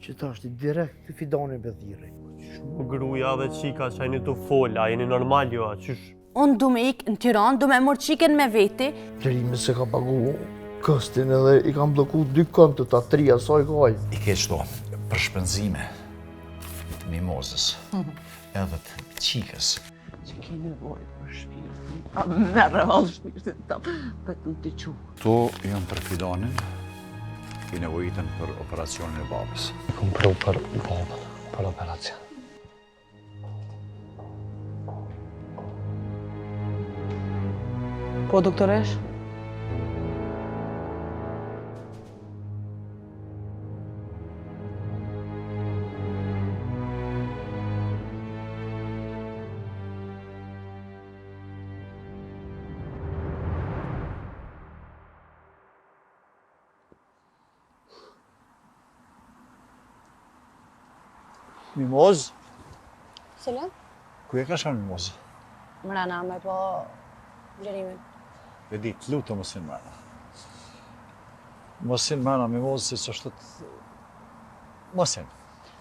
Që ta është direkt të fidoni bedhiri. Shumë gruja dhe qika që ajni të fola, jeni normal jo, a qysh? Unë du me ikë në Tiranë, du me mërë qiken me veti. Vlerimi se ka pagu kostin edhe i kam bloku 2 këntët, a 3 asaj kaj. I ke qëto për shpenzime të mimozës edhe të qikës. Që ki nevojë për shpirtin, a merre valë shpirtin tam, vetëm t'i qu. Tu jënë për fidonin, i nevojitën për operacionin e babës. Kom pru për babën, për operacion. Po, doktoresh? Mimoz? Selam? Ku e ka shanë Mimoz? Mrena me po vlerimin. E di, të lutë mosin mërna. Mosin mërna Mimoz, si që është të... Mosin.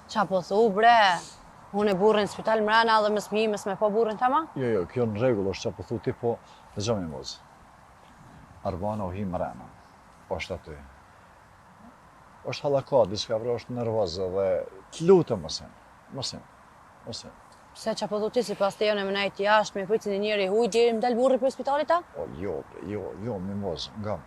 Qa po thu, bre? Unë e burrin në spital mrena dhe mes mi, mes me po burrin tama? Jo, kjo në regull është që po thu ti, po dhe gjo Mimoz. Arbana u hi mërena, është aty. është hallaka, diçka vre është nervozë dhe të lutë mosin. Pse qa po thu ti si pas të jone me najt jashtë, me pëjtë një njeri huj, djeri më dalë burri për spitalit ta? O, jo, Mimoz, nga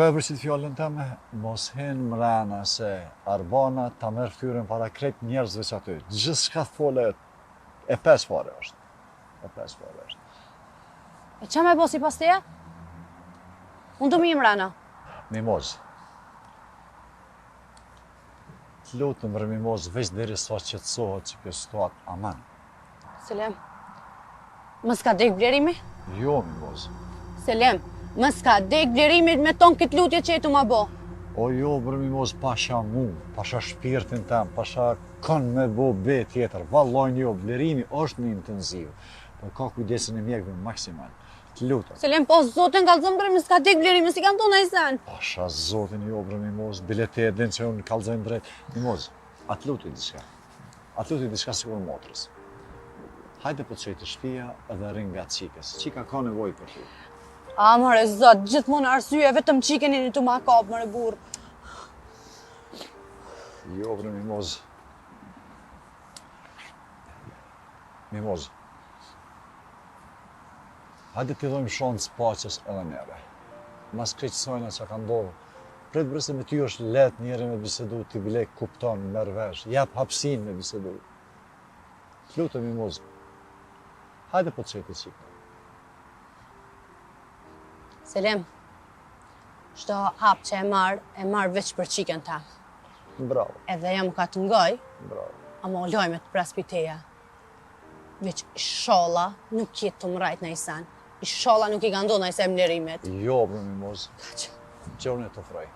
e vërësit fjallën teme, mos hen mrena se Arbana ta merë fyrin para krejt njerëzve që aty. Gjithë shka thole e 5 fare është. E qa me bo si pas teja? Unë do mi mrena. Mimoz, të lutëm vërë Mimoz, veç deri sa qetësohet që kjo situatë, aman. Selem, më s'ka dek vlerimi? Jo, Mimoz. Selem, më s'ka dek vlerimi me ton këtë lutje që e tu ma bo. O jo, vërë Mimoz, pasha mu, pasha shpirtin tem, pasha kanë me bo be tjetër. Vallajnë jo, vlerimi është në intenziv, po ka kujdesin e mjekve maksimal. Të lutëm. Selem, po zotin kalzëm bre, më s'ka dek vlerimi, si kanë tonë e sen. Pasha zotin jo, bre Mimoz, bilet e din që unë kalzojnë drejt. Mimoz, atë lutu i diçka si kur motrës. Hajde po të qëjtë shpia edhe rinë nga qikës. Qika ka nevoj për ty. A, mëre zot, gjithmonë arsye, vetëm qikeni një të ma kapë, mëre burë. Jo, bre Mimoz. Mimoz. Hajde t'i dhojmë shansë paqes edhe neve. Mas kreqësojna që ka ndodhë. Pretë bre se me ty është letë njeri me bisedu, t'i bilek kupton, merë vesh, jep hapsin me bisedu. T'lutë Mimoz. Hajde po të qëjtë qikë. Selim, shto hap që e marë veç për qiken ta. Bravo, Edhe jam ka të ngoj, bravo. ama o loj me të praspiteja. Veç isholla nuk jetë të mrajt në isen. Isholla nuk i ka ndonë në isen mlerimet. Jo, bre Mimoz. Qërën e të fraj.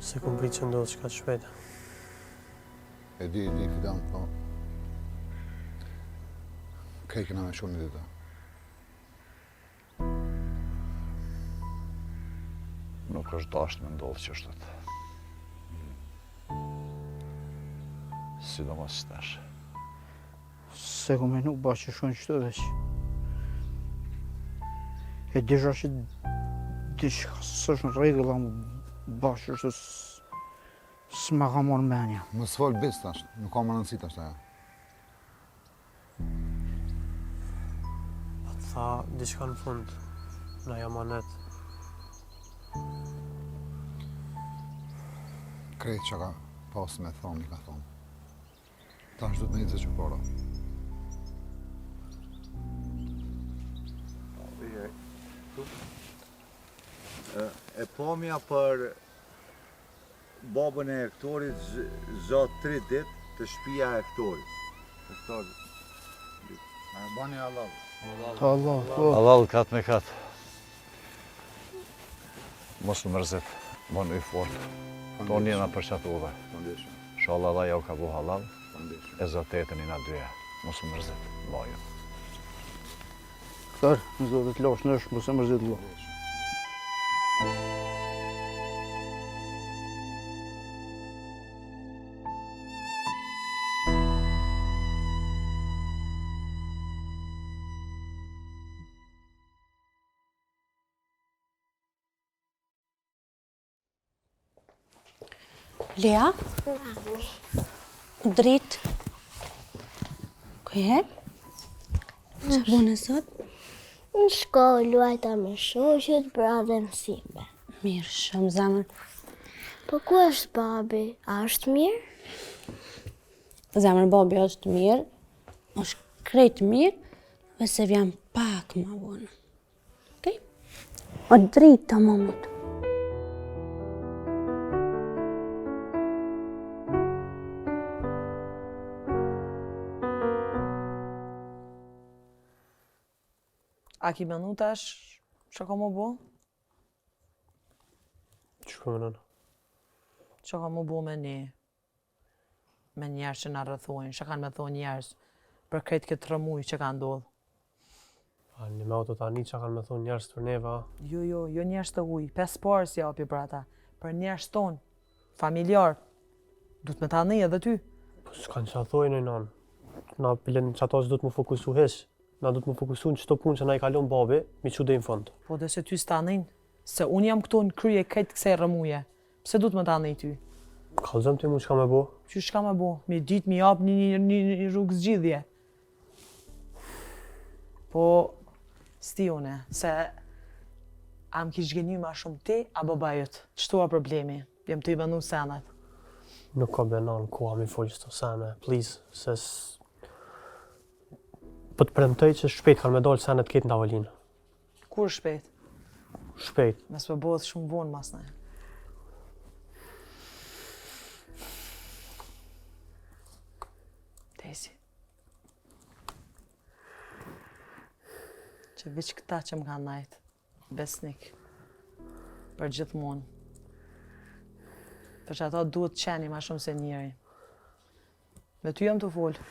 Se kom prit që ndodhë shka të shpejt. E di, Fidan, po. Kaj kena me shumë një dita. Nuk është dashtë me ndodhë që është të. Sidomos tash. Se ku me nuk bashkë shumë qëtë veç. E disha që diçka s'është në rregull, ama bashkë është s'ma ka morë menja. Më s'fol bis tash, nuk ka më rëndësi tash ajo. Pa të tha, diçka në fund, na jam anet. Krejt që ka pas me thonë, i ka thonë. Tash du të me i që para. E pamja për babën e Hektorit zot 3 ditë të shtëpia e Hektorit. Bani Allah. Allah, po. Halal kat me kat. Mos më mërzit, më në i fort. Tonë jena për qatë uve. Inshallah Allah ja u ka bu halal, e zotetën i na dyja. Mos më mërzit, vajo. Këtar, në zotet lash nësh, mos e mërzit lo. Lea? Dritë? Këhe? Që bënë sot? Në shkollë luajta me shoqet pra dhe mësime. Mirë shumë, zemër. Po ku është babi? A është mirë? Zemër, babi është mirë, është krejt mirë, dhe se vjen pak ma vonë. Okej? O dritë të momit. A ki menu tash që ka mu bo? Që ka menon? Që ka mu bo me njerës që nga rrëthojnë, që kanë me thonë njerës për krejt këtë rëmuj që ka ndodhë. A një me auto tani që kanë me thonë njerës të neva. Jo njerës të uj, 5 parë si api brata, për njerës tonë, familjar, du të me ta një edhe ty. Po s'kanë që a thojnë e nanë. Na pilen që ato që du të më fokusu hesh. Na du të më fokusu në qëto punë që na i kalon babi, mi që dhe në fund. Po dhe se ty s'ta nëjnë, se unë jam këtu në kryje këtë kësaj rëmuje. Pse du të më ta nëjnë ty? Kalzëm ti mu që ka me bo? Që shka me bo? Mi ditë mi jap një rrugë zgjidhje. Po, s'ti une, se am kish gjenju ma shumë ti, a babajët. Qëtu a problemi? Jem të i bënu senat. Nuk ka benan ku am i folë qëto sene, please, se po të premtoj që shpejt kanë me dalë senet ketë në Avalinë. Kur shpejt? Shpejt. Mes për bëhet shumë vonë mas ne. Tesi. Që veç këta që më kanë najtë, besnik, për gjithmonë. Për që ato duhet qeni ma shumë se njëri. Me ty jam të folë.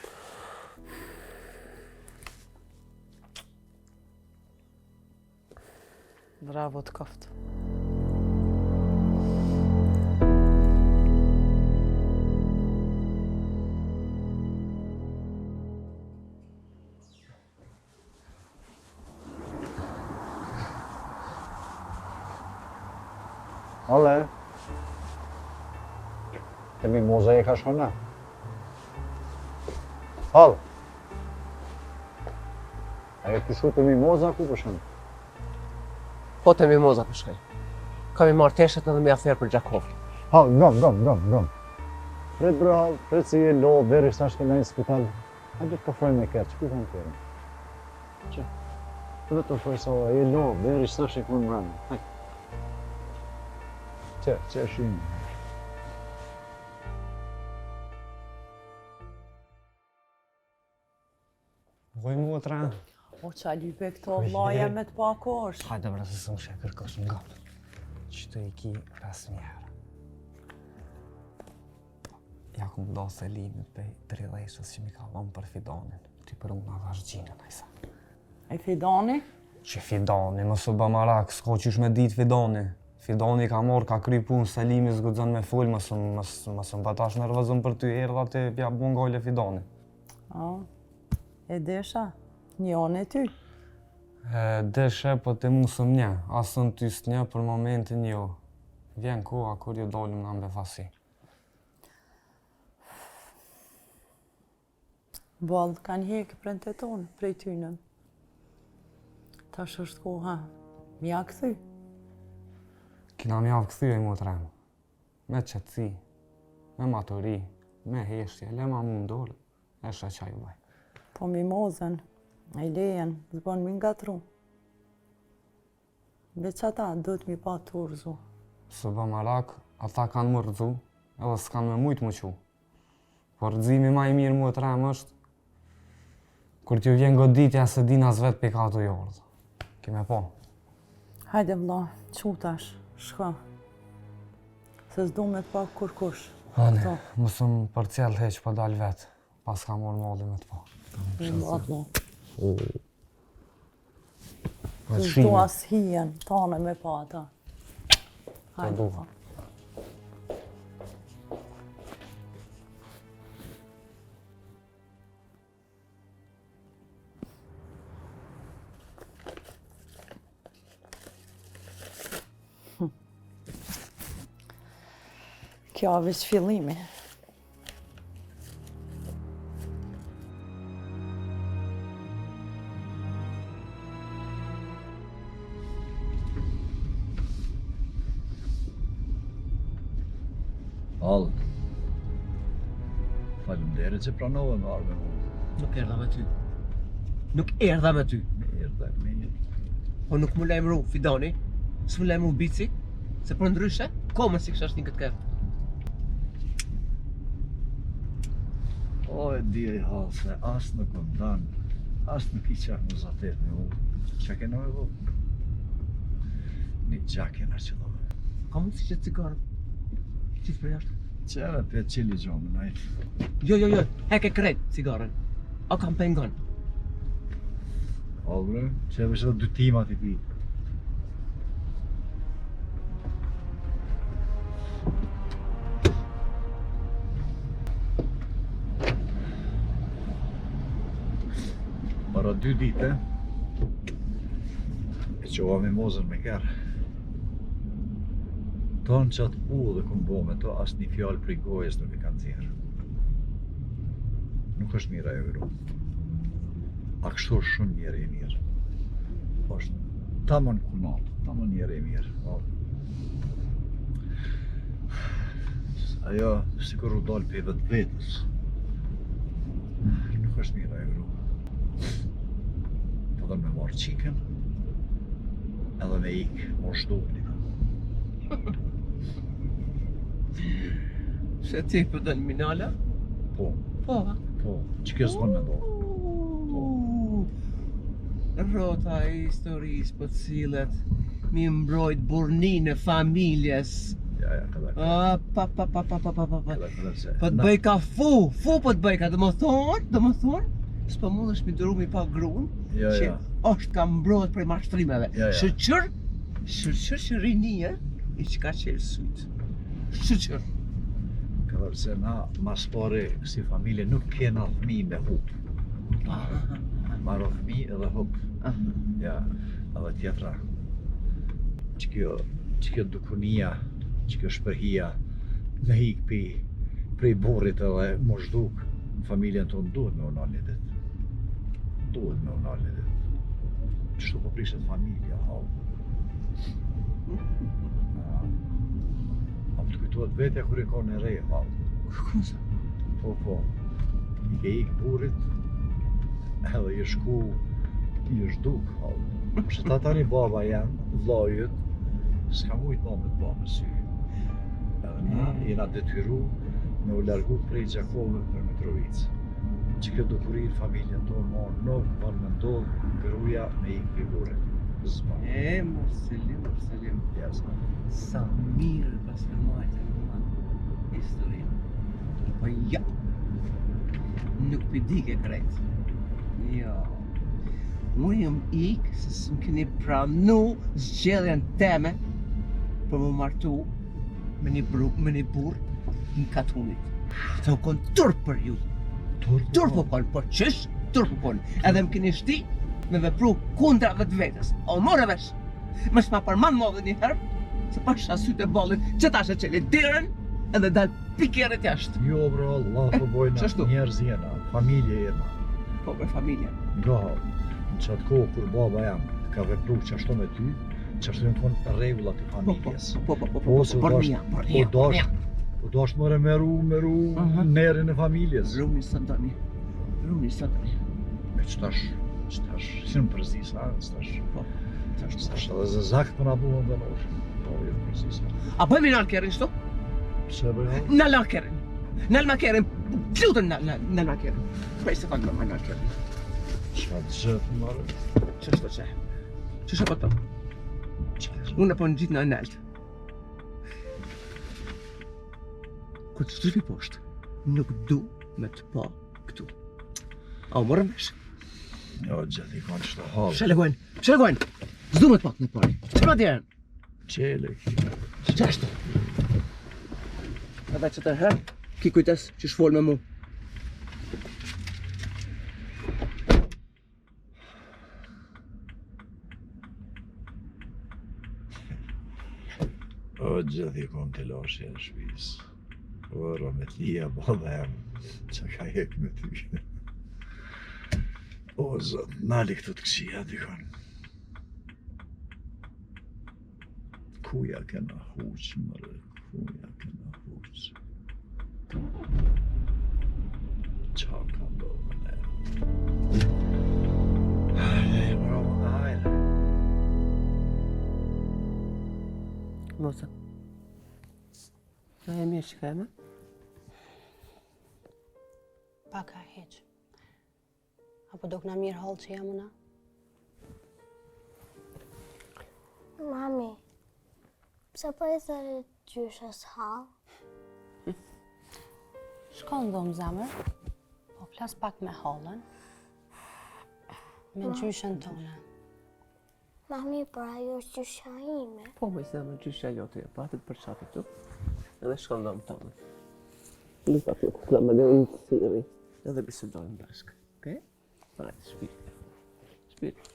Bravo të koftë. Ale, të mimoza e ka shkona. Hal, a e të shu të mimoza ku për shkona? Po të mimoza për shkaj. Kam i marrë teshet edhe me aferë për Gjakov. Hal, gëm. Fred bro, fred si e lo, veri shtash të në një spital. Hajde të kafroj me këtë, që ku kanë kërën? Që? Dhe të ofroj sa e lo, veri shtash e kënë mërënë. Hajde. Që e shimë. Voj motra. O qa lype këto laja me të pakosh. Hajde vra se së më shë kërkosh nga. Që të i ki ras një herë. Ja ku më do Selimit pej tridheshës që mi ka dhënë për Fidonin. Ty për unë adhash gjinën, ajsa. E Fidoni? Që Fidoni, mos u bë marak, s'ka qysh me dit Fidoni. Fidoni ka marrë, ka kry punë, Selimi s'guxon me fol, mos më batash nervozëm për ty, erdha ti pja bungojle Fidoni. E desha, njone ty. Deshe, po të mu sëm një, asën ty s'një për momentin jo. Vjen koha kur ju dolim në ambefasi. Ballë kanë hekë për të tonë, prej tynën. Tash është koha, mja këthy. Kina mjavë këthyje, motrem. Me qëtësi, me maturi, me heshtje, le ma mundur, e shë qaj baj. Po mimozën, e lejen, zbon mi nga tru. Veç ata, do të mi pa të urzu. Së bë marak, ata kanë më rëdzu, edhe s'kanë me mujtë më qu. Por rëzimi ma i mirë motrem është, kur t'ju vjen goditja se dina zvet pika të jordë. Kime po. Hajde vla, qutash, shka. Se s'du me të pa kur kush. Hane, mësëm për cjell heq për dal vetë, pas ka morë molli me të pa. Se s'du as hien, tane me pa ata. Hajde vla. Kjo veç fillimi. Hallë. Faleminderit që pranove me arme mu. Nuk erdha me ty. Nuk erdha me ty. Po nuk mu lajmëru Fidoni, s'mu lajmëru Bici, se për ndryshe, kome si kësha shtin këtë kërë. O, e dhja I halë, se asë nuk më ndanë, asë nuk I qakë më zatet me u. Që kena me vu? Një gjak jena që dhove. Ka mund si që të cigarë? Qitë për jashtë? Qeve për qili gjomë, najtë. Jo, heke krejt cigarën. O kam pengon. Halë bre, qeve që dy timat I pi. Para 2 dite, e qova mimozën me kërë. Tonë që atë u dhe këmë bo me to, asë një fjallë prej gojës nuk I kanë zirë. Nuk është mira e vëru. A kështu është shumë njeri I mirë. është tamon kunat, tamon njeri I mirë. Ajo, sikur u dalë për vetë vetës. Nuk është mira e vëru. Po dhe me marrë qiken, edhe me ikë, mor shtupni. Se ti për dënë minala? Po. Po, ha? Po, që kjo s'bën me do. Rrota e historisë për cilet mi mbrojt burninë e familjes. Ja, këda. Pa. Po të bëj ka fu po të bëj ka, dhe më thonë, s'po mund është mi dëru mi pa grunë, që është ka mbrojt prej mashtrimeve. Shëqër që rinie, I që ka qelë sytë. Shëqër. Këda se na, mas pare, si familje, nuk kena fëmi me hupë. Marrë fëmi edhe hupë. Ja, edhe tjetra. Që kjo dukunia, që kjo shpërhia, me hikë prej burrit edhe moshduk, në familjen tonë duhet me unalë një ditë. Duhet me unalë një ditë. Qështu po prishet familja, halë. A më të kujtuat vetja kur I ka në rej, halë. Kësa? Po. I ke ikë burrit, edhe I shku, I shduk, halë. Që ta tani baba janë, vllajët, s'ka mujt ma me të ba me sy. Edhe na jena detyru me u largu prej Gjakove për Mitrovicë. Që kjo dukurir familjen tonë ma nuk ban me ndodhë gruja me ikë për burrit. Zba. Mërselim. Jasna. Sa mirë pas në majtë e historinë. Po ja. Nuk pidi ke krejt. Jo. Unë jam ik se s'm keni pranu zgjedhjen teme për më martu me një burr në katunit. Të u konë turp për ju. Turp u konë, po qësh turp u konë. Edhe më keni shti me vepru kundra vetvetes. O more vesh. Më s'ma përman modhe një herë, se pasha sytë e bollit që ta shë qeli dirën edhe dal pikeret jashtë. Jo, bro, Allah përbojna njerëz jena, familje jena. Po, për familje. Nga, në qatë kohë kur baba jam ka vepru qashtu me ty, qashtu jenë të konë regullat e familjes. Po do është mëre meru nerin e familjes. Rumi së doni. Me qëtash, si në përzisa, qëtash edhe zë zakt për nga buhën dhe noshë. Po, jenë përzisa. A bëjmë në alkerin shto? Pse bëjmë? Në alkerin. Në alkerin. Glutën në alkerin. Prej se kanë në alkerin. Qa të gjëtë marë? Qështë që? Qështë po të? Unë po në gjitë në enelt. Këtë të shtripi poshtë, nuk du me të pa këtu. A u morëm vesh? Jo, gjëtë i konë qëto halë. Shelegojnë! Zdu me të pak në pari. Që ma djerën? Qele, Qashtu. Edhe që të herë, ki kujtes që shfolë me mu. O, gjithë i konë të lashe në shpis. O, Rometia, bada jam, që ka jek me ty. O, zot, nali këtu të kësia, dikon. Kuja kena huq, mërë, kuja kena huq. Qa ka ndohë me ne? Hajde, bravo, hajde. Moza. A e mirë që ka e me? Paka heq. Apo do këna mirë halë që jam una? Mami, pse po e thëri gjyshës halë? Shko në dhomë zamër, po flas pak me halën, me gjyshën tonë. Mami, pra ajo është gjysha ime. Po, me se me gjysha jote e patit për qatë tu, edhe shko në dhomë tonë. Nuk pa nuk këta me dhe unë të thiri, edhe bisedojnë bashkë, okej? Hajde, shpirë.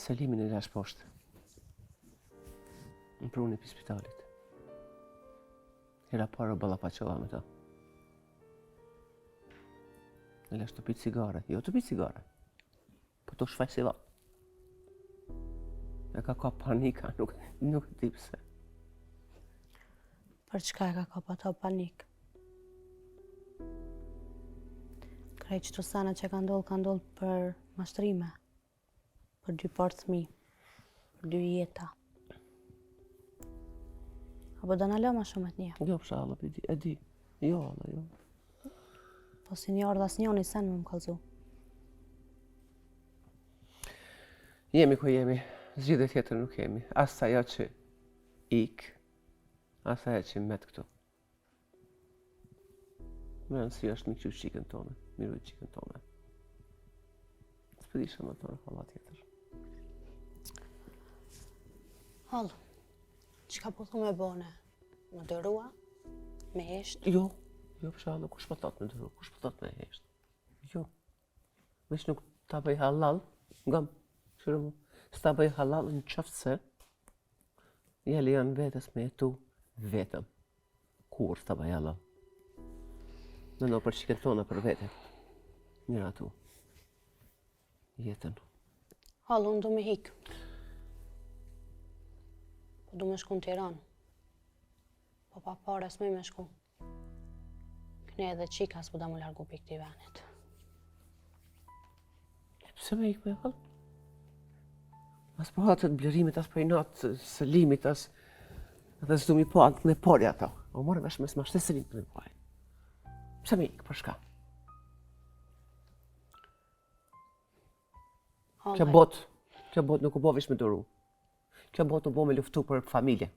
Selimin e lash poshtë. Në prunë e pi spitalit. Hera parë balla pa qova me ta. Në lash të pitë cigare. Jo të pitë cigare. Po të shfaj si va. E ka panika, nuk e di pse. Për çka e ka pa ta panik? Krejt qëto sana që ka ndodhë për mashtrime. Për 2 parë fëmijë, për 2 jeta. Apo do në lë ma shumë të një? Jo, pësha, Allah, e di. Jo, Allah, jo. Po si një orë dhe asë njoni sen më kallëzu. Jemi ku jemi, zgjidhje tjetër nuk kemi. As ajo që ik, as ajo që met këtu. Me nësi është mi që qikën tonë, miru i qikën tonë. S'pëdisha më tonë halla tjetër. Halë, qka po thu me bone? Më dërua? Me hesht? Jo, pësha, Allah, kush po thot me dërua, kush po thot me hesht? Jo, veç nuk ta bëj halal, ngam, shërë mu, s'ta bëj halal në qoftë se, jeli janë vetës me jetu vetëm, kur s'ta bëj halal. Në për qikën tonë për vete, njëra tu, jetën. Halë, unë du me hikë. Po du me shku në Tiranë. Po pa pare s'mej me shku. Këne edhe qika s'po da mu largu për këti venit. Pse me ikë me halë? As për hatë të blerimit, as për i natë sëlimit, as edhe s'du mi po atë me pori ato. O more vesh me s'ma shte sëlim për në pojë. Pse me ikë, për shka? Kjo bot nuk u bo vish me dëru. Kjo botë në bo me luftu për familje.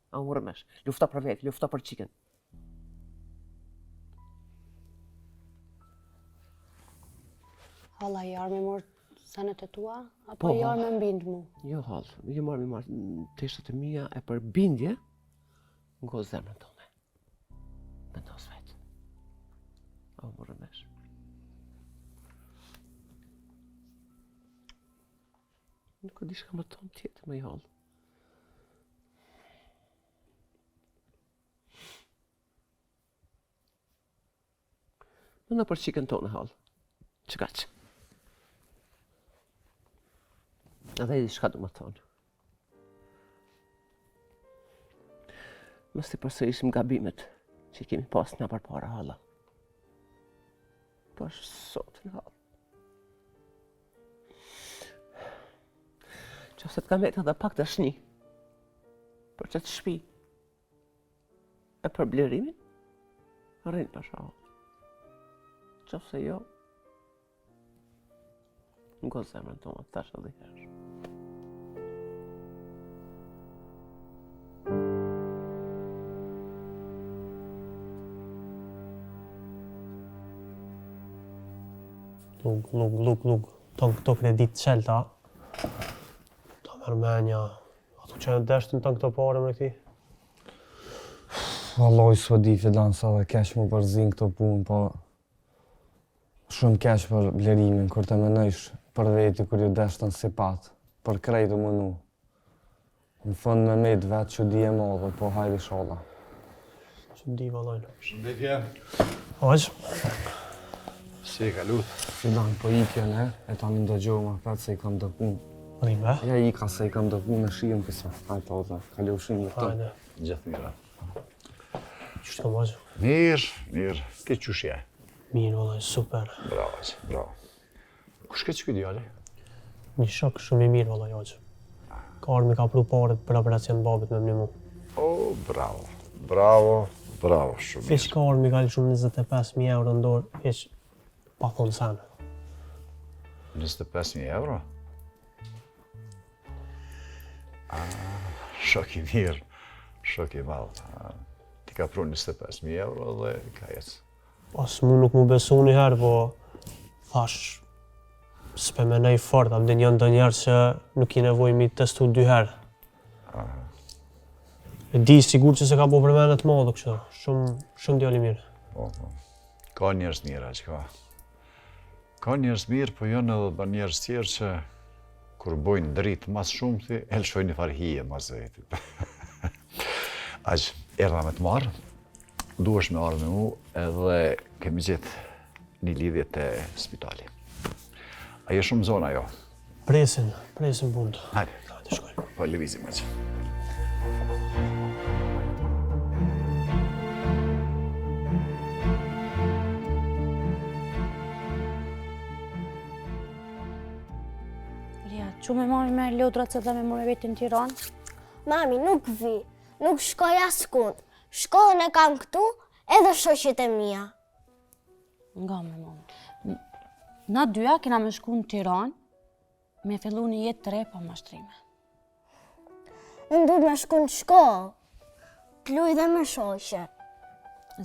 A më rëmesh, lufta për vetë, lufta për qiken. Hala, jarë me morë senet e tua, apo jarë me mbindë mu? Jo, halë, jo marë teshtet e mija e për bindje, ngo zemrën tone. Me nos vetë. A më rëmesh. Nuk o di shka më tonë tjetë me i halë. Në për qiken tonë halë. Qëka që? Edhe i shka du më thonë. Mës të përsërishim gabimet që i kemi pas nga përpara hala. Po është sot në halë. Që ose të kam vetë edhe pak dashni për që të shpi e për blerimin, rrinë për shahë. Që ose jo, ngo zemrën tonë, të tash edhe herë. Nuk, këto kredit qelta, ta mërmenja, ato që në deshtin të në këto pare me këti? Valloj s'po di filan sa dhe keq mu përzin këto punë, po shumë keq për blerimin, kur të menojsh për veti kur ju deshtën si pat, për krejtë mënu. Në fund me met vetë që di e madhe, po hajde sholla. Që di vallojnë. Shëndetje. Aq? Si e kalut? Filan po ikja ne, e tani ndëgjohë ma petë se i kam dë punë. Rime? Ja i ka se i kam dë punë në shion kësa. Hajde ota, kalli ushim dhe të. Hajde. Gjithë mira. Qështë kam aqë? Mirë. Ke qushje? Mirë, vallaj, super. Bravo, bravo. Kush ke që këtë djali? Një shok shumë i mirë, vallaj, aqë. Ka armi ka pru paret për operacion babit me mnimu. O, bravo, shumë mirë. Fish ka armi ka shumë 25.000 euro në dorë, fish pa thonë sanë. 25.000 euro? Shok i mirë, shok i madhë. Ti ka pru 25.000 euro dhe ka jetës. Pas mu nuk mu besu një herë, po thash, s'pe me nej fort, am dhe njën dë njerë që nuk i nevoj mi testu 2 herë. E di sigur që se ka po për menet madhë kështë, shumë djali mirë. Po. Ka njerës mirë, që ka. Ka njerës mirë, po jënë edhe bë njerës tjerë që kur bojnë dritë mas shumëti, elshojnë një farë hije mas vetit. Aq, erdha me të marë, duhesh me ardhë me mu, edhe kemi gjithë një lidhje të spitali. A je shumë zona jo? Presin bundë. Hajde, shkojnë. Po, lëvizim aq. Që me mami me lodrat se dhe me mërë vetin Tiranë? Mami, nuk vi, nuk shkoj askund. Shkollën e kam këtu, edhe shoqet e mia. Nga me mami. Na dyja kena me shku në Tiranë, me fillu një jetë të re pa mashtrime. Unë du me shku në shkollë, t'luj dhe me shoqe.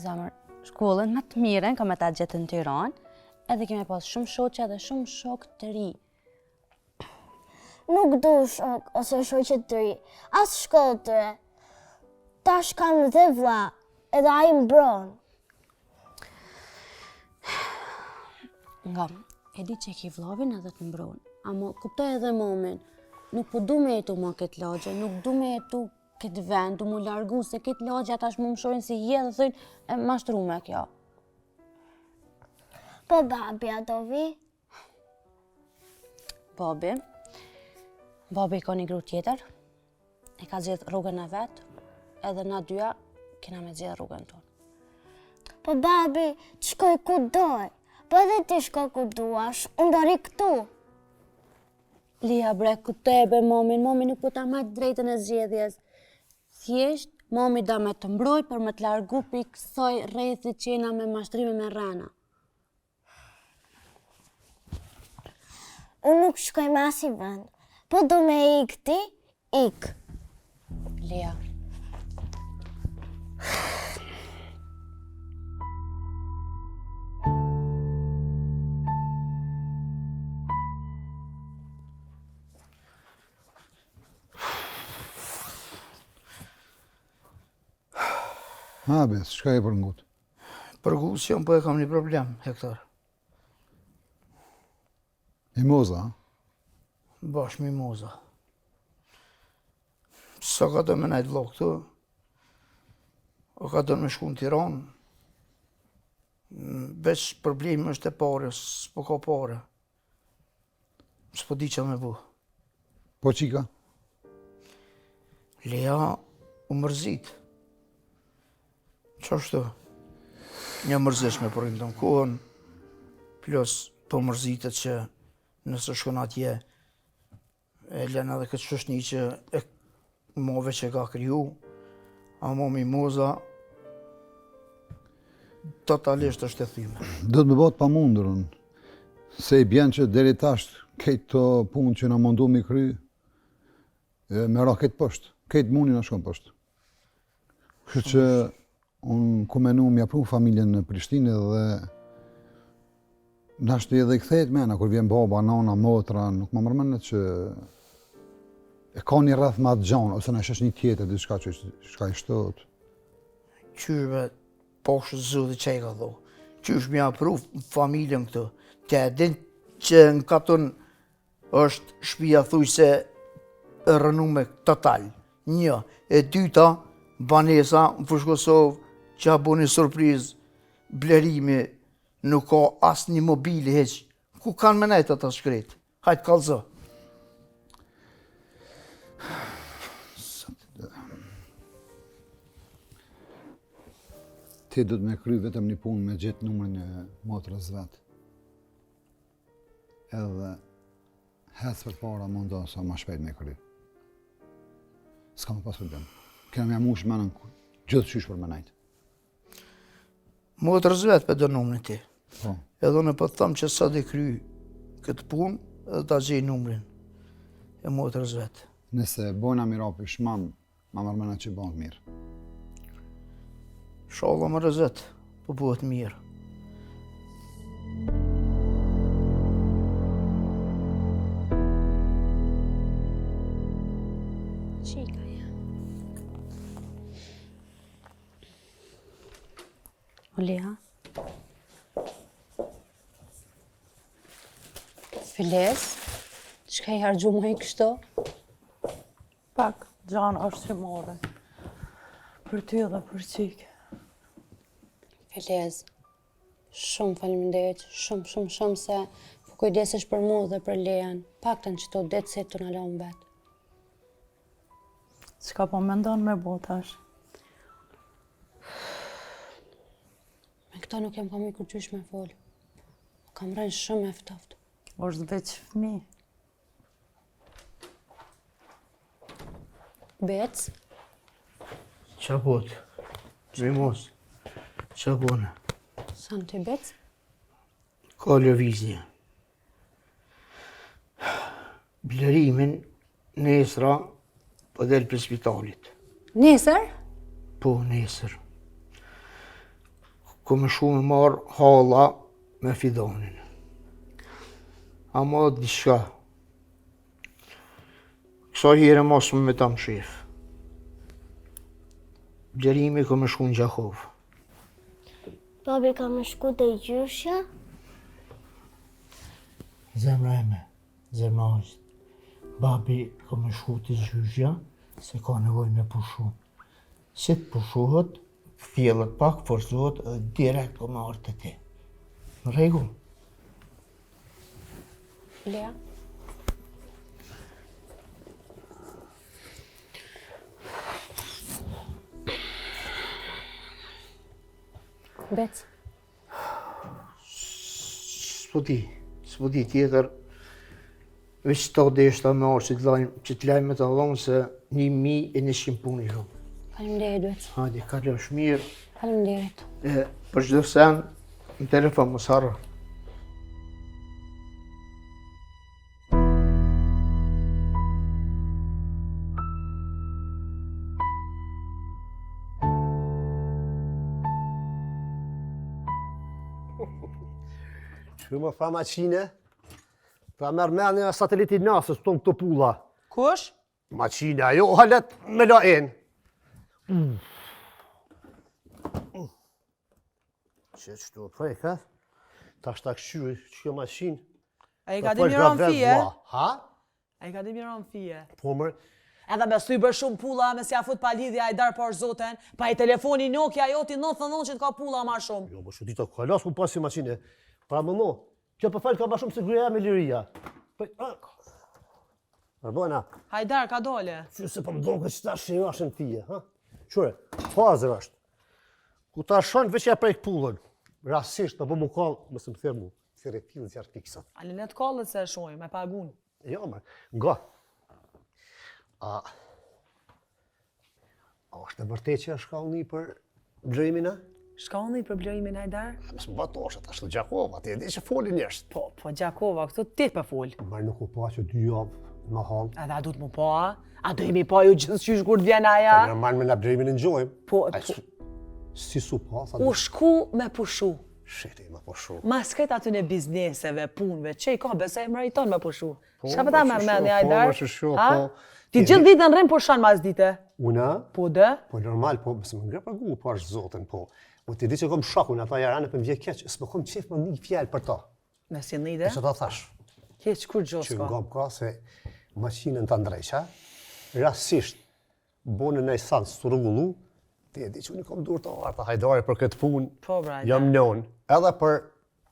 Zamër, shkollën më të miren ka me ta gjetë në Tiranë, edhe keme pas shumë shoqe dhe shumë shok të ri. Nuk du shok ose shoqe të ri, as shkollë të re. Tash kam dhe vlla, edhe ai mbron. Nga, e di që ki vllavin edhe të mbron, ama kuptoj edhe momin. Nuk po du me jetu ma këtë lagje, nuk du me jetu këtë vend, du mu largu se këtë lagje atash mu më shojnë si je dhe thëjnë e mashtru me kjo. Po babi a do vi? Babi ka një gru tjetër, e ka zjedh rrugën e vetë, edhe na dyja kena me zjedh rrugën tonë. Po babi, shkoj ku doj, po edhe ti shkoj ku duash, unë do ri këtu. Lia bre, ku tebe mami nuk po ta majtë drejtën e zgjedhjes. Thjesht, mami da me të mbroj për me të largu për i kësoj rrethit që jena me mashtrime me rana. Unë nuk shkoj me asi vend, po do me i këti, Ik. Lea. Ha, bes, shka e për ngut? Për ngut që po e kam një problem, Hektor. Mimoza, ha? Bash mimoza. Sa ka të me najtë vlog këtu, o ka të me shku në Tiranë, veç problemi është e pare, s'po ka pare. S'po di që me bu. Po qika? Lea u mërzit. Qashtu? Një mërzishme për rindën kohën, plus po mërzitet që nëse shkon atje, e len edhe këtë qështni që e move që ka kriju, ama mimoza totalisht është e thyme. Do të me botë pa mundurën, se i bjen që deri tash këtë të punë që në mundu mi kry, me ra këtë pështë, këtë mundi në shkon pështë. Kështë që unë ku menu m'ja pru familjen në Prishtinë dhe nashtu edhe i kthejt mena, kur vjen baba, nana, motra, nuk më mërmenet që e ka një rreth ma të gjanë, ose në shesh një tjetër, diçka që shka i shtot. Qyshme, poshë zëdhe që e ka dho. Qyshme ja pru familjen këtë. Te e din që në katën është shpia thuj se rënume total. Një. E dyta, banesa në Fushë Kosovë, që a bo një surpriz, blerimi, nuk ka asë një mobili heq. Ku kanë me nejtë ata shkret? Hajtë kalzo. Ti du të me kry vetëm një punë me gjithë numrin e motrës vetë. Edhe hecë për para mundon sa ma shpejt me kry. S'ka më pas problem. Kena me amush menën gjithë qysh për me najtë. Motrës vetë për do numrin ti. Po. Edhe në për të thëmë që sa dhe kry këtë punë, edhe ta gjej numrin e motrës vetë. Nëse bojna mirapi shmam, ma mërmena që bëndë mirë. Shala më rëzet, po bëhet mirë. Qika, ja. O Lea? Files? Qka i hargju më i kështu? Pak, gjanë është që more. Për ty dhe për qikë. Files, shumë faleminderit, shumë se po kujdesesh për mua dhe për Lean. Paktën që to detë se të në lamë vetë. Qka po mendon me bo tash? Me këta nuk jam kam i kur qysh me folë. Kam rënë shumë eftoft. është veç fëmi. Bec? Qa botë? Gjimos, qa bone? Sa në të bec? Ka lëvizje. Blerimin nesra po del për spitalit. Nesër? Po, nesër. Ko me shumë marë hala me fidonin. Ama diçka. Kësa hire mos me tam shef. Blerimi ko me shku në Gjakovë. Babi ka me shku të i gjyshja? Zemra eme, zemra është. Babi ka me shku të gjyshja, se ka nevoj me pushu. Si të pushuhet, fjellët pak, forsuhet, direkt ko me artë të ti. Në rregull? Lea? Bec? S'po di tjetër, veç ta deshta me arë që t'lajme të dhonë se 1100 punë i shumë. Faleminderit, Bec. Hajde, kallosh mirë. Faleminderit. Për çdo sen, në telefon mos harro. Që më fa maqine? Pra merë menja sateliti nasës tonë këto pulla. Kush? Maqine, ajo halet me la enë. Që qëtu prej, ka? Ta shta këshyri, që kjo maqinë. A i ka di miron fije? Ha? A i ka di miron fije? Po mërë. Edhe me sy bër shumë pulla me si a fut pa lidhja i dar por zoten, pa i telefoni Nokia joti 99 që ka pulla ma shumë. Jo, më shumë dita kalas mu pasi maqine. Pra më mo, kjo përfajt ka ma shumë se gruja me liria. Arbona. Hajdar, ka dole. Që se për më donë këtë që ta shë ashtë në fije, ha? Qure, fazër është. Ku ta shënë veç ja prej pullën. Rasisht, të më kallë, mësë më thërë mu, thërë e pilë zjarë fiksat. A linet kallët se shojë, me pagun. Jo, më, nga. A është e vërtet që është shkallëni për blërimina? Shkallëni për blërimin, Hajdar? Mësë më batoshet, ashtë Gjakova, ti e di që folin njështë. Po Gjakova, këtu ti për fol. Marë nuk u pa që 2 javë në halë. Edhe a du të më pa? A du imi pa ju gjithë qysh kur të vjen aja? Në marë me në blërimin në gjojmë. Po, si su pa, sa u shku me pushu. Sheti me pushu. Ma s'ket aty në bizneseve, punve, që i ka besoj meriton me pushu. Shka pëta mërë me një, Hajdar? Po, ti gjithë ditë në rrim pushan mas dite? Una? Po dhe? Po normal, po mësë më ngre për gu, po është zoten, po. Po ti di që kom shakun, ata jarane për më vje keq, s'më kom qef më një fjallë për ta. Me si një dhe? Që ta thash. Keq, kur gjos Që ka? nga ka se maqinën të ndrejqa, rasisht, bonë në i sanë së rrugullu, ti e di që unë kom dur të arta Hajdari për këtë punë, jam njën, edhe për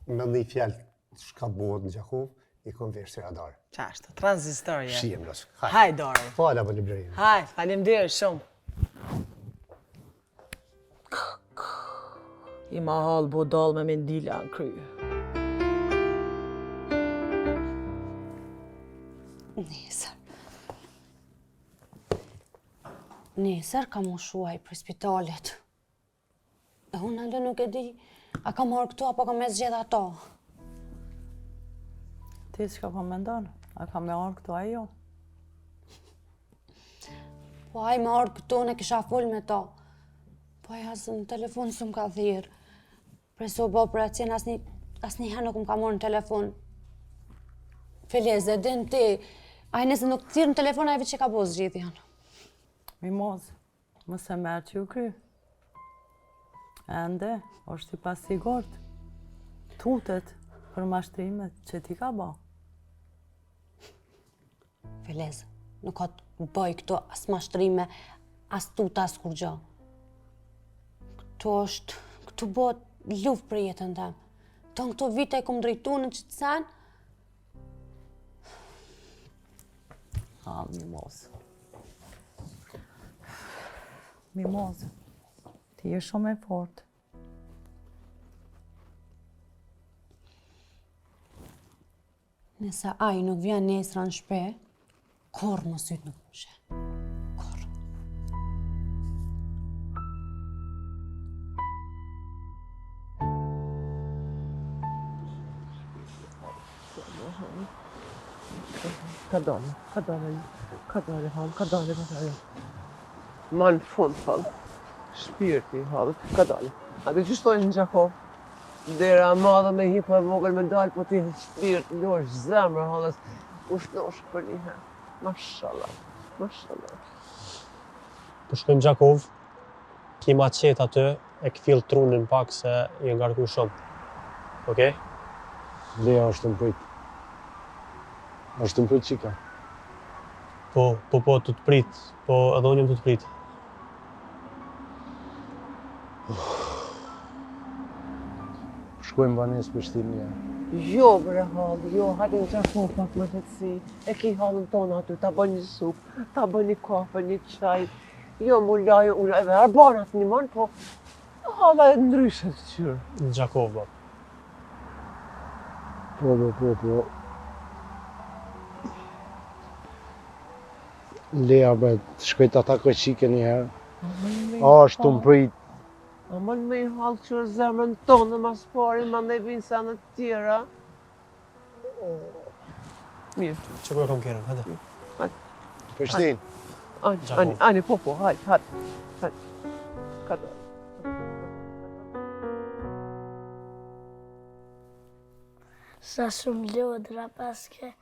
me një fjallë shka bëhet në Gjakov, i kom vesh si radar. Qashtë, transistorje. Shijem lësë. Hajdari. Fala për librejnë. Haj, falim dirë shumë. I ma halë bodal me mendila në kryë. Nesër ka mu shuaj për spitalit. E unë alë nuk e di, a ka marrë këtu apo ka me zgjedh ato? Ti që ka me ndonë? A ka me arë këtu ajo? Po a i me arë këtu, ne kisha full me ta. Po a i asë në telefon së më ka thirë. Preso bo për atjen, asë një herë nuk më ka marrë në telefon. Feleze, din ti, a i nëse nuk thirë në telefon, a i veç që ka bo zgjidhjan. Mimozë, mëse merë që ju kry. Ende, është i pasigurt. Tutet për mashtrimet që ti ka ba. Feleze, nuk ka të bëj këto as mashtrime, as tuta, as kur gjo. Këtu bëhet luft për jetën tem. Ton këto vite e kom drejtu në qëtë sen. Mimozë. Mimozë, ti je shumë e fort. Nëse ai nuk vjen nesra në shpe, kur më sytë nuk më shë. Kur. Ka dole, halë. Ma në fund, halë. Shpirti, halë. Ka dole. A ti që shtojnë në Gjakov? Dera madhe me hipo e vogël me dalë, po ti shpirt, ndosh, zemrë, halës. Ushnosh për një herë. Mashallah. Po shkojmë Gjakov, kima qetë aty, e këfill trunin pak se i ngarku shumë. Okej? Leja është më prit. Është më prit qika. Po, të të prit, po edhe unë jam të të prit. Shkojmë banes për shtim një. Jo, bre halë, jo, hajde në Gjakov pak më letësi. E ki halën tonë aty, ta bën një supë, ta bën një kafe, një qaj. Jo, mu lajë, unë edhe arbanat një manë, po halë e ndryshe të qyrë. Në Gjakov, bab. Po. Leja, bre, të shkojt ata këqike një herë. A është të më prit. A mënë me i halë qërë zemrën tonë, mas pari, ma ne vinë sa në tjera. Mirë. Që kërë kom kërën, hajde. Përshtin. Ani, po, hajde. Ka do. Sa shumë lodra paske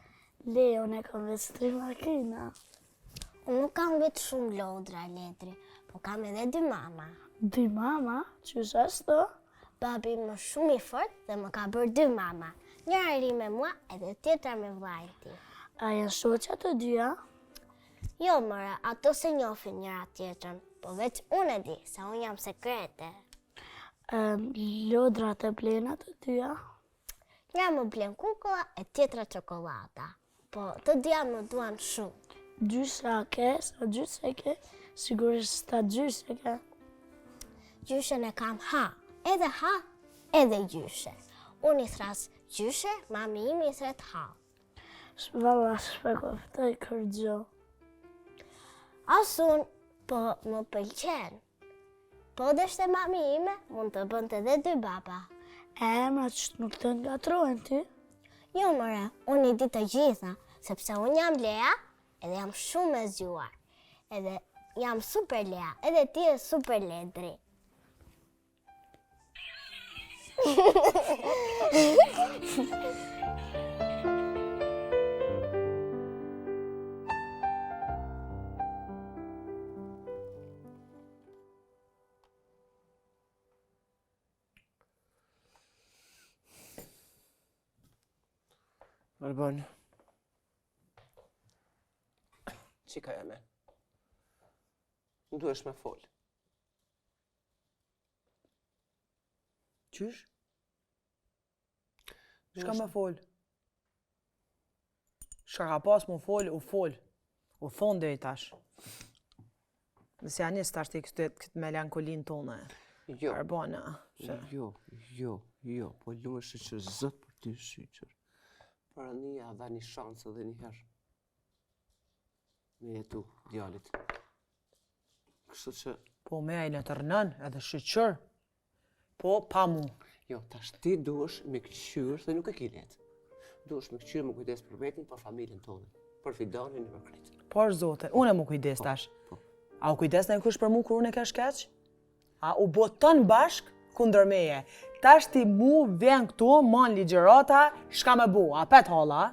Leon e kam vetë 3 makina. Unë nuk kam vetë shumë lodra, letri, po kam edhe 2 mama. 2 mama? Qysh ashtu? Babi më shumë i fort dhe më ka bërë 2 mama. Njëra ri me mua edhe tjetra me vllajin tim. A janë shoqja të dyja? Jo, mëra, ato se njohin njëra tjetrën, po veç unë e di, se unë jam sekrete. Lodrat e blena të dyja? Njëra më blen kukulla e tjetra çokolada. Po të dyja më duan shumë. Gjysha ke, sa gjyshe ke? Sigurisht ta gjyshe ke. Gjyshen e kam edhe gjyshe. Unë i thras gjyshe, mami imi i thret ha. Valla, shpekoftoj kërgjo. Asun, po më pëlqen. Po deshte mami ime, mund të bënte edhe 2 baba. Ma që nuk të ngatrojnë ty? Jo, mëre, unë i di të gjitha, sepse unë jam Lea, edhe jam shumë e zgjuar. Edhe jam super Lea, edhe ti e super Ledri. Arbon. Qika jeme. Në duesh me fol. Qysh? Shka me fol? Shka ka pas mu fol, u fol. U thonë dhe i tash. Nëse janë njës tash të këtë melankolin tonë. Jo. Arbona. Jo. Po lume shqyqër zët për ty shqyqër. Për një dha një shansë dhe njëherë. Me jetu, djallit. Kështu që... Po me ajnë të rënën edhe shqyqër. Po pa mu. Jo, tash ti duesh me këqyrë dhe nuk e ki letë. Duesh me këqyrë më kujdes për vetin, për familjen tonë. Për fidanin e për kretë. Por zote, unë e më kujdes tash. A u kujdes në kush për mu kur unë e ka shkeq? A u botën bashk kundër meje? Tash ti mu vjen këtu, mon ligjerata, shka me bu, a pet hala?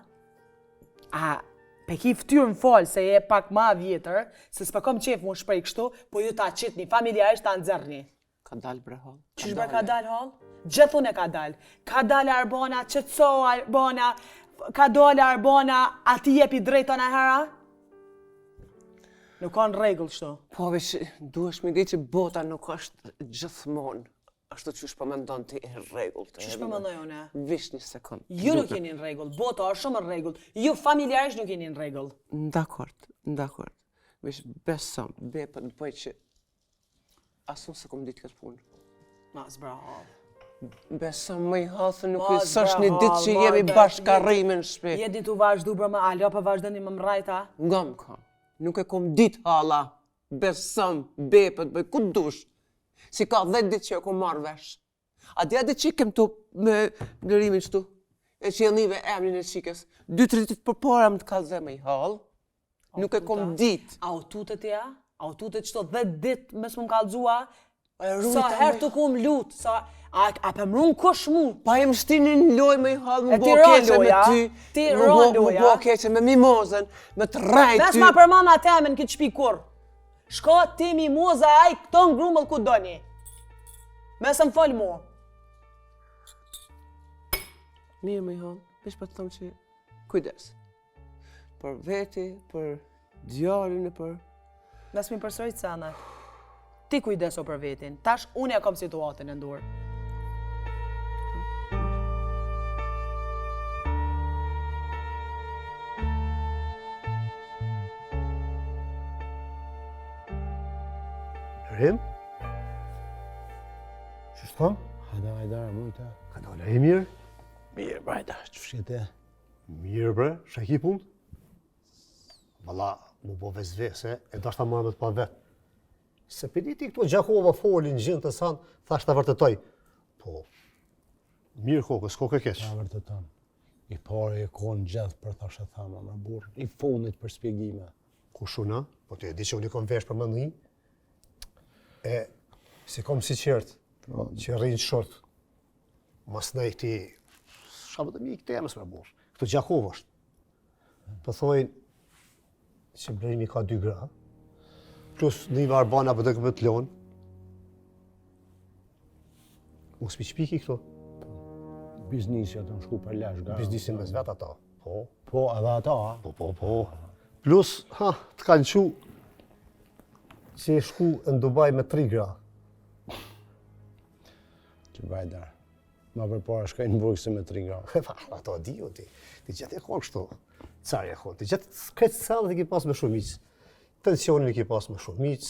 A pe ki ftyrë në falë se je pak ma vjetër, se s'pa kom qef mu shprej kështu, po ju ta qitni, familjarisht ta nëzërni. Ka dalë bre hal. Qysh bre ka dalë hal? Gjithun e ka dalë. Ka dalë Arbona, qëtëso Arbona, ka dalë Arbona, a ti jepi drejton e hera? Nuk ka në regull shto. Po veç, duesh me di që bota nuk është gjithmonë. Ashtu qysh po mendon ti e regull të Qysh po mendoj une? Vish një sekund. Ju nuk jeni në regull, bota është shumë në regull. Ju familjarisht nuk jeni në regull. Dakord. Veç besom, bepët në poj që asun se kom ditë këtë punë. Ma zbra hal. Besom më i hathë nuk i sësh një ditë që jemi bashkarrime në shpe. Je ditë u vazhdu bërë më alja, për vazhdoni më mrajta? Nga më ka. Nuk e kom ditë hala. Besom, bepët, bëj ku dush. Si ka 10 ditë që e kom marrë vesh. A dja ditë që kem të me blerimin qëtu? E që jelnive emrin e qikës. 2-3 ditë për para më të kalze me i halë. Nuk e kom ditë. A u tutet ja? A u tutet qëto 10 ditë mes më kalzua? Sa herë të kum lutë? A pëmrun kush mu? Pa e më shtinin në loj me i halë, më bo keqe me ty. Më bo keqe me mimozën, me të rajt ty. Mes ma përmana temen këtë shpi kur. Shko ti mimoza aj këto në grumëll ku doni. Mesë më falë mu. Mirë me i halë, veç pa të thëmë që kujdes. Për veti, për djallin e për... Mes mi përsërit sana. Ti kujdeso për vetin. Tash unë ja kom situatën e ndurë. Rim? Qështë thëmë? Hajdara, mujta. Ka dole e mirë? Mirë, brajta, që fshete? Mirë, bre, shaki punë? Valla, mu bo vezvese, e dashta marrë me të pa vetë. Se për ti këto Gjakova folin gjënë të sanë, thashtë të vërtetoj. Po, mirë kokës, kokë e keqë. Ta vërteton. I pare e konë gjithë për thashtë të thama, më burë. I fundit për spjegime. Ku shuna? Po të e di që unë i kom vesh për më ndënjë. E, si kom si qertë, që rrinë shortë. Mas nej ti shka më të mi këtë emës me bosh. Këtu Gjakov është. Po thojnë që Ibrahimi ka 2 gra, plus një Arbana për të këmë të lonë. Mos mi qpiki këto. Biznisja të më shku për lesh gara. Biznisin me zvet ata. Po, edhe ata. Po. Plus, të kanë qu që e shku në Dubai me 3 gra. Që bajdar. Ma përpara shkaj në burgë se me 3 gra. Ato di o ti. Ti gjatë e konë kështu. Carë e konë. Ti gjatë kretë salët e ki pas me shumicë. Tensionin e ki pas me shumicë.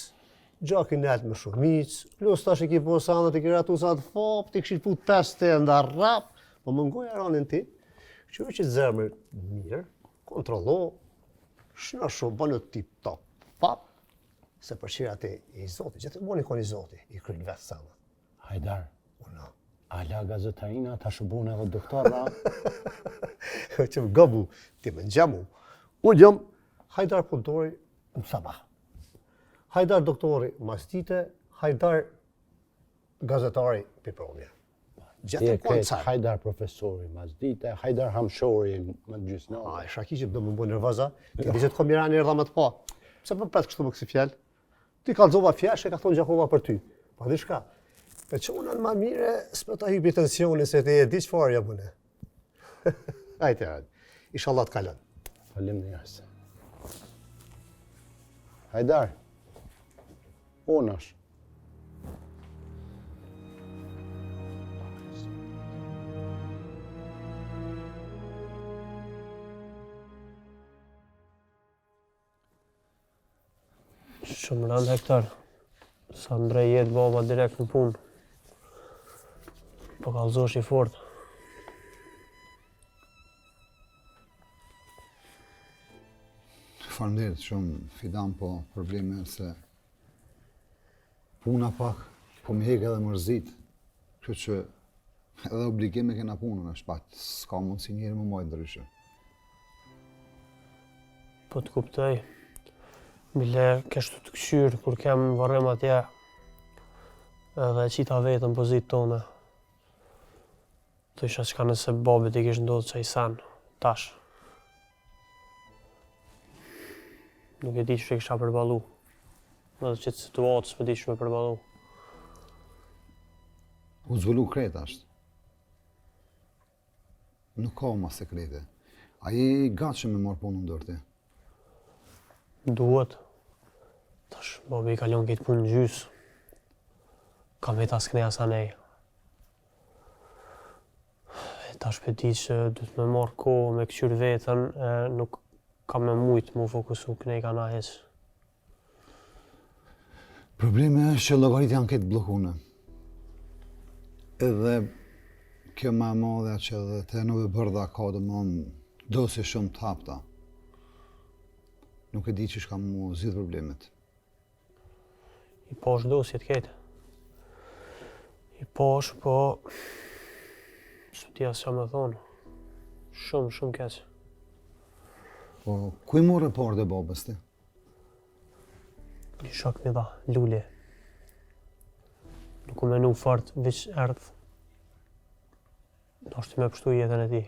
Gjakin net me shumicë. Plus tash e ki pas sanët e ki ratu sanët fop. Ti këshit put 5 të nda rap. Po më ngoj aranin ti. Që që zemër mirë. Kontrollo. Shna shumë, bënë tip top. Pap. Se për qira ti i Zoti. Gjatë e boni koni Zoti. I krynë vetë sanët. Hajdar. Ala gazetarina ta shëbun edhe doktora. Që më gabu, ti më ngjamu. Unë jam Hajdar punëtori në sabah. Hajdar doktori mastite, Hajdar gazetari pipromje. Ti e kretë Hajdar profesori masdite, Hajdar hamshori më gjysnë. E shaki që do më bënë nervoza, ti di që të komirani erdha më të pa. Pse për petë kështu më kësi fjallë? Ti kalzova fjash e ka thonë Gjakova për ty. Pa di shka? Për që unë në ma mire, s'me ta hypi tensioni se ti e di që farja bëne. Ajte, inshallah të kalon. Falim në jasë. Hajdar, unë është. Shumë rëndë hektar. Sa ndrej jetë baba direkt në punë. Po kallëzosh i fort. Faleminderit shumë, Fidan, po probleme se puna pak, po më hek edhe mërzit. Kështu që edhe obligime kena punën, është pak, s'ka mundësi njëri më majtë ndryshe. Po të kuptoj. Bile keshtu të këshyrë, kur kem varrem atje, edhe qita vetën pozitë tonë. Të isha qka nëse babit i kishë ndodhë që i sen, tash. Nuk e di që i kisha përbalu. Edhe qëtë situatës më di që me përbalu. U zvëllu kreta është. Nuk ka ma sekrete. A je gatshëm me marrë punë në dërti? Duhet. Tash, babi i kalon këtë punë në gjysë. Kam vetë askneja sa nej. Tash për di që du të me marrë kohë me këqyrë vetën, nuk kam me mujtë mu fokusu kënej ka na heqë. Probleme është që llogarit janë këtë blokune. Edhe kjo ma madhe që edhe të Nove Bërda ka dosje shumë të hapta. Nuk e di që shka mu zhidh problemet. I posh dosjet kete. I posh, po... Së tja së me thonë. Shumë keqë. Po, ku i morë parë dhe babës ti? Një shok mi dha, lulje. Nuk u menu fort, veç erdhë. Do është me pështu jetën e ti.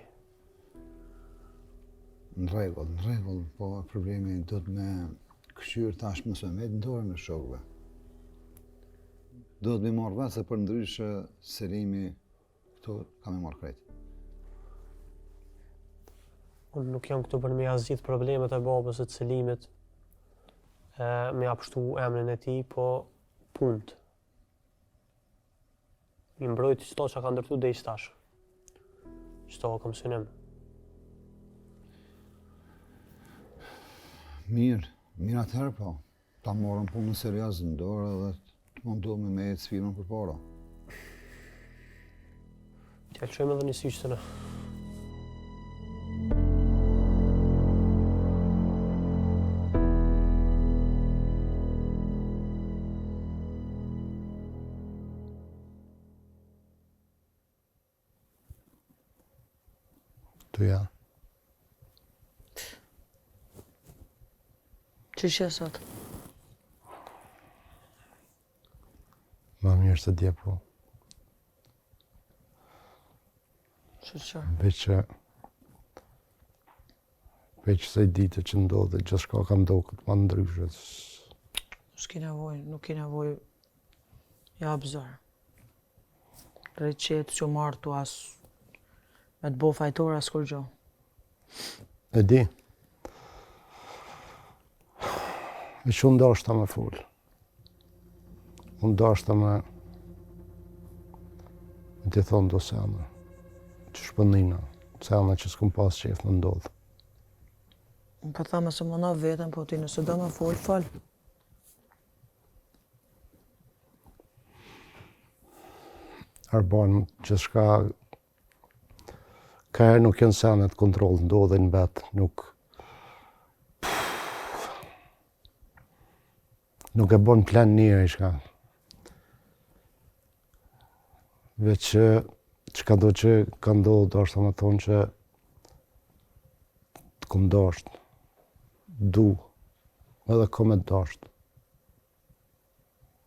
Në regull, po problemi do të me këshyrë tash mësë me të ndorë në shokëve. Do të me marrë vetë se për ndryshë Selimi këto ka me marrë krejtë. Unë nuk jam këtu për me jazgjith problemet e babës e të Selimit, me apështu emrin e ti, po punët. I mbrojt qëto që ka ndërtu dhe i stash. Qëto kam synim. Mirë atëherë po. Ta morën punën serios në dorë dhe të mundohemi me jetë firmën për para. T'ja qojmë edhe një syqë të në. Tuja. Që shë sot? Ma mirë se dje po. Veç se ditë që ndodhe, gjithë shka ka ndodhë këtë ma ndryshe. Nuk ki nevoj ja abzor. Rejtë qetë që marrë tu as me të bo fajtor as kur gjo. E di. E që unë dashta me full. Unë dashta me t'i thonë do sena. Që shpënina. Sena që s'kum pas qef me ndodhë. Unë ka tha me së më na vetën, po ti nëse do me full, fal. Arban, që shka ka herë nuk jenë senet kontrol, ndodhin vetë, nuk e bon plan njëre i shka. Veç që ka do që ka ndodhë, do është të më thonë që të kom dashtë, du, edhe kom e dashtë.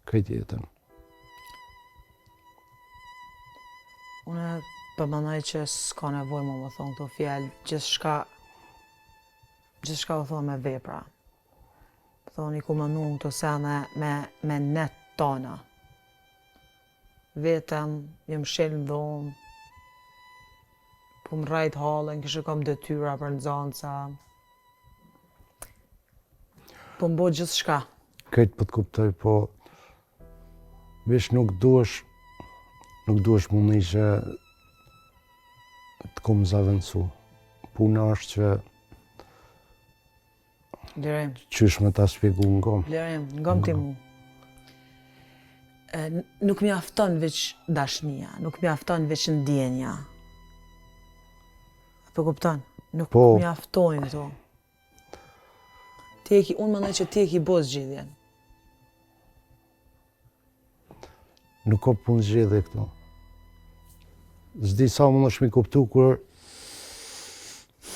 Këtë jetën. Une përmendoj që s'ka nevoj më thonë këto fjallë, gjithë shka u thonë me vepra. Thonë i ku më nunë këto sene me net tona. Vetëm, jem shellë në dhomë, po më rajtë halën, kështë kam detyra për nxanca. Po më bo gjithë shka. Këtë po të kuptoj, po vesh nuk duesh mundi që të kom zavendësu. Puna është që Lirim. Qysh me ta shpjegu ngom. Lirim, ngom ti mu. Nuk mjafton veç dashnia, nuk mjafton veç ndjenja. Po kupton? Nuk mjaftojnë këto. Unë mendoj që ti e ki bo zgjidhjen. Nuk ka punë zgjedhje këto. S'di sa mund është mi kuptu kur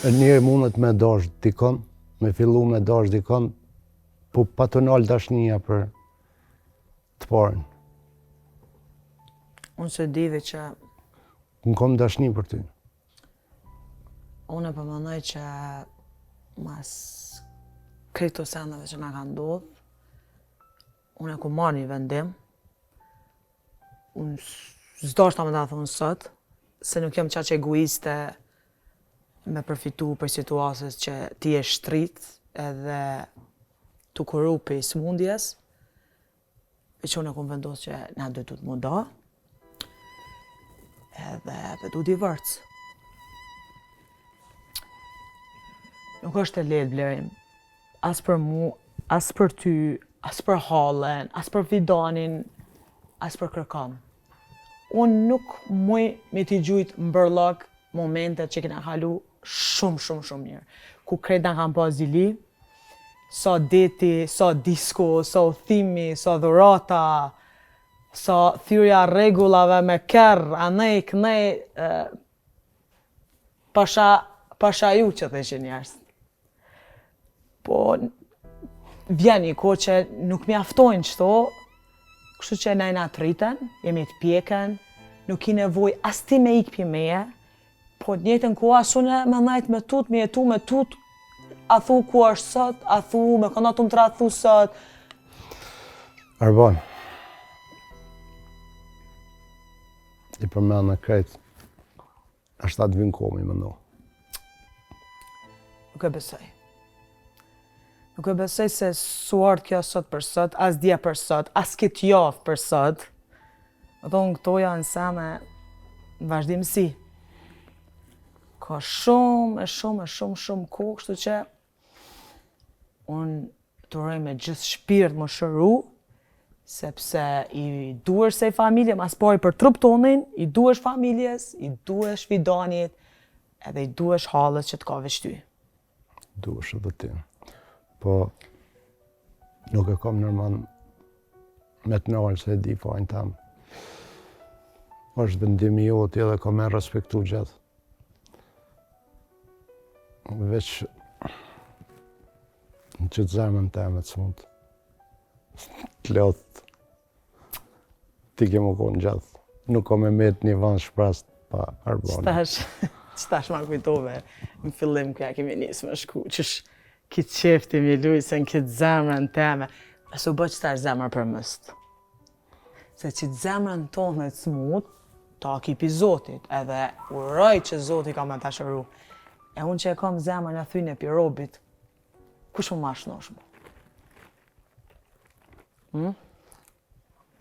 e njerë mundet me dash dikon, me fillu me dash dikon, po pa të nalë dashnia për të parën. Unë se dive që... Unë kam dashni për ty. Unë e përmendoj që mas këto sendeve që na ka ndodhë, unë e ku marrë një vendim, unë s'dashta me ta thonë sot, se nuk jam qaq egoiste me përfitu për situatës që ti e shtrit edhe të kuru për i smundjes, e që unë e kom vendos që na dhe du të mu da, edhe për du t'i vërcë. Nuk është e lehtë Blerim, as për mu, as për ty, as për hallen, as për Fidanin, as për kërkon. Unë nuk muj me t'i gjujt mbërllog momentet që kena kalu shumë mirë. Ku krejt nga kam pas zili, sa deti, sa disko, sa uthimi, sa dhurata, sa thyrja rregullave me kerr, anej, kënej, pasha ju që dhe që njerës. Po, vjen një kohë që nuk mjaftojnë qëto, kështu që najna të rritën, jemi të pjekën, nuk i nevoj as ti me ikë pje meje, po të njëjtën kohë asune me najtë me tut, me jetu me tut, a thu ku është sot, a thu me këna të më të ratë thu sot. Arban, i përmenë në krejtë, është atë vinë komi më ndohë. Nuk e besoj. Nuk e besoj se suart kjo sot për sot, as dje për sot, as këtë javë për sot. Më thonë këto janë sene në vazhdimësi. Ka shumë kohë, kështu që unë të uroj me gjithë shpirt më shëru, sepse i duhesh se i familje, mas pari për trup tonin, i duhesh familjes, i duhesh Fidanit, edhe i duhesh hallet që t'ka veç ty. Duhesh edhe ti. Po, nuk e kam nërman me të nalë se e di fajnë tam. Është vendimi joti edhe kam e respektu gjithë. Veç në që të zemën teme të smut. Të lotë ti ke më konë gjithë. Nuk kam e met një vanë shprast pa arbona. Qëtash ma kujtove, në fillim kja kemi njësë me shku, qësh kitë qefti mi lujsen, kitë zemrën teme, e su bë qëtash zemrë për mëstë. Se qitë zemrën tonë të smut, ta kipi Zotit, edhe uroj që Zotit ka me të shëru. E unë që e kam zemrën e thyne pi robit, kush më mashnosh mu?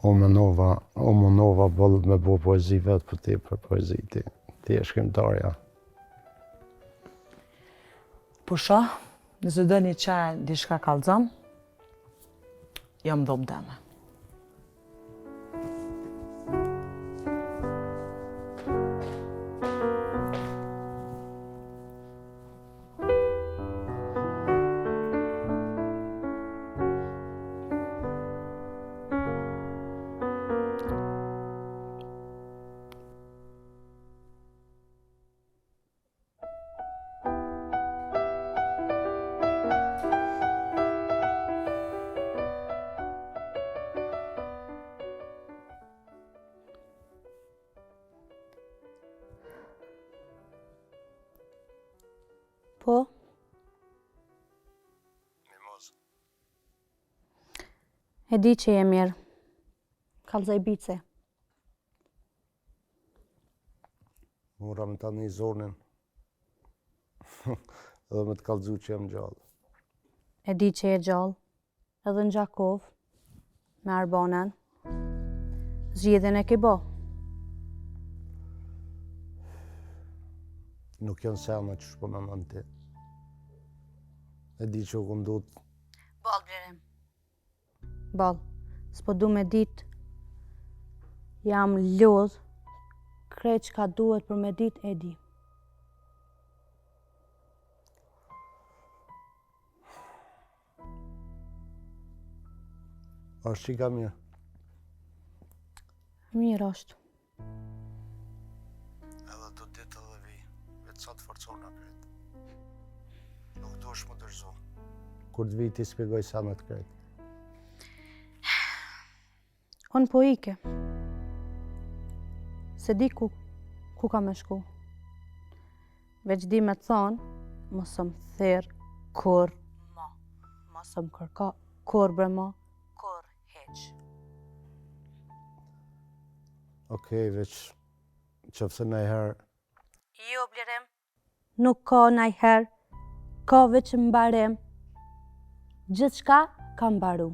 O Monova bëllët me bo poezi vetë për ti, për poezi ti. Ti e shkrimtarja. Po shoh, nëse do një qaj diçka kallëzon, jam dhomë deme. Po? E di që je mirë. Kallëzoj bice. Mura me tani zonin. Edhe me të kallëzu që jam gjallë. E di që je gjallë. Edhe në Gjakov, me Arbonen. Zgjedhjen e ke bo. Nuk janë sena që shponan në ti. E di që u këndut. Ball, Blerim. Ball, s'po du me dit. Jam lodh. Krejt që ka duhet për me dit e di. Ashtë që i ka mirë? Mirë është. Edhe do ditë edhe vi, vetë sa të forcona kretë. Nuk do është më dërzu. Kur të vi ti spjegoj sa me të kretë. Unë po ike. Se di ku ka me shku. Veç di me thonë, mos më thirë kur ma. Mos më kërka kur bre ma, kur heq. Okej, veç qëfëse najherë. Jo, Blerim. Nuk ka najherë, ka veç mbarim. Gjithçka ka mbaru.